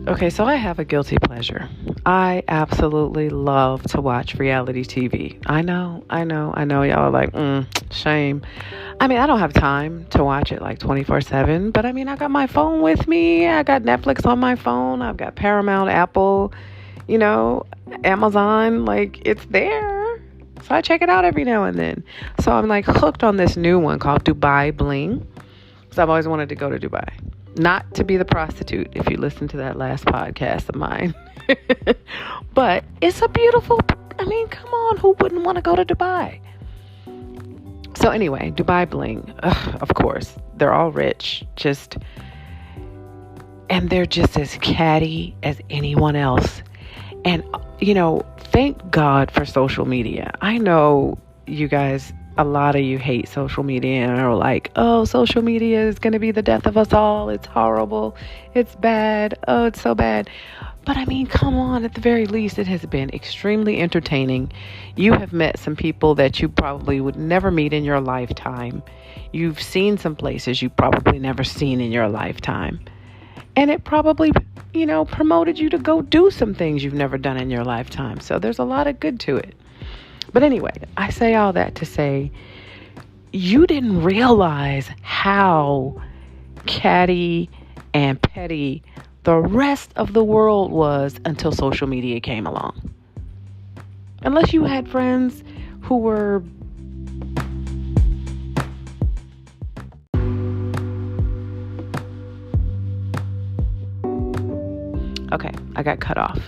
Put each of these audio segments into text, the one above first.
Okay, so I have a guilty pleasure. I absolutely love to watch reality TV. I know. Y'all are like, shame. I mean, I don't have time to watch it like 24/7, but I mean, I got my phone with me. I got Netflix on my phone. I've got Paramount, Apple, Amazon. Like, it's there. So I check it out every now and then. So I'm like hooked on this new one called Dubai Bling. Because I've always wanted to go to Dubai. Not to be the prostitute, if you listen to that last podcast of mine. But it's a beautiful, come on, who wouldn't want to go to Dubai? So anyway, Dubai Bling, of course, they're all rich, and they're just as catty as anyone else. And, thank God for social media. I know you guys, a lot of you hate social media and are like, oh, social media is going to be the death of us all. It's horrible. It's bad. Oh, it's so bad. But come on, at the very least, it has been extremely entertaining. You have met some people that you probably would never meet in your lifetime. You've seen some places you've probably never seen in your lifetime. And it probably, promoted you to go do some things you've never done in your lifetime. So there's a lot of good to it. But anyway, I say all that to say, you didn't realize how catty and petty the rest of the world was until social media came along. Unless you had friends who were okay, I got cut off.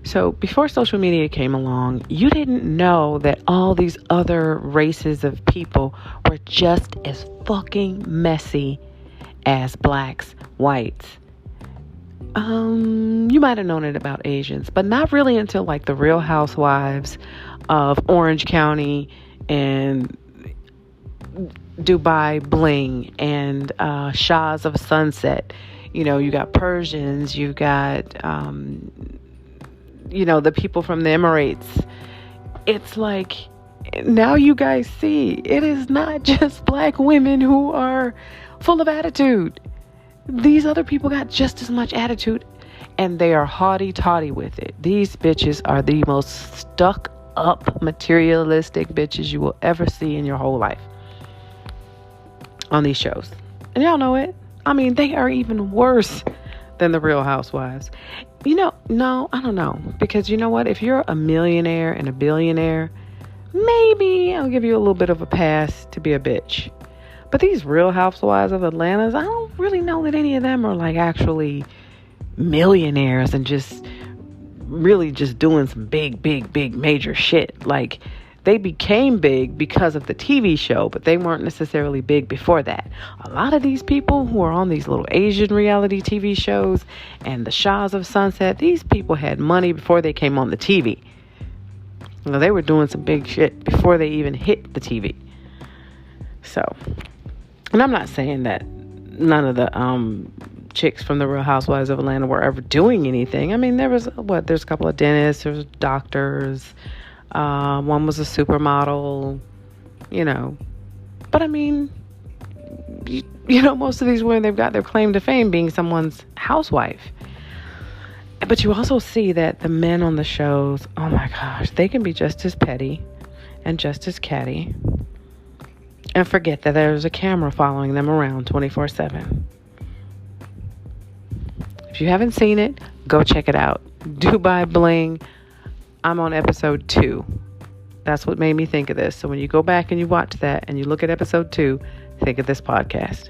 So before social media came along, you didn't know that all these other races of people were just as fucking messy as blacks, whites. You might have known it about Asians, but not really until like the Real Housewives of Orange County and Dubai Bling and Shahs of Sunset. You got Persians, you got the people from the Emirates. It's like, now you guys see, it is not just black women who are full of attitude. These other people got just as much attitude, and they are haughty-taughty with it. These bitches are the most stuck up, materialistic bitches you will ever see in your whole life on these shows. And y'all know it. They are even worse than the Real Housewives. No, I don't know. Because you know what? If you're a millionaire and a billionaire, maybe I'll give you a little bit of a pass to be a bitch. But these Real Housewives of Atlanta, I don't really know that any of them are like actually millionaires and just really just doing some big major shit. Like, they became big because of the TV show, but they weren't necessarily big before that. A lot of these people who are on these little Asian reality TV shows and the Shahs of Sunset, these people had money before they came on the TV. They were doing some big shit before they even hit the TV. So, and I'm not saying that none of the chicks from the Real Housewives of Atlanta were ever doing anything. There's a couple of dentists, there's doctors. One was a supermodel, but most of these women, they've got their claim to fame being someone's housewife. But you also see that the men on the shows, oh my gosh, they can be just as petty and just as catty and forget that there's a camera following them around 24/7. If you haven't seen it, go check it out. Dubai Bling. I'm on episode 2. That's what made me think of this. So when you go back and you watch that and you look at episode 2, think of this podcast.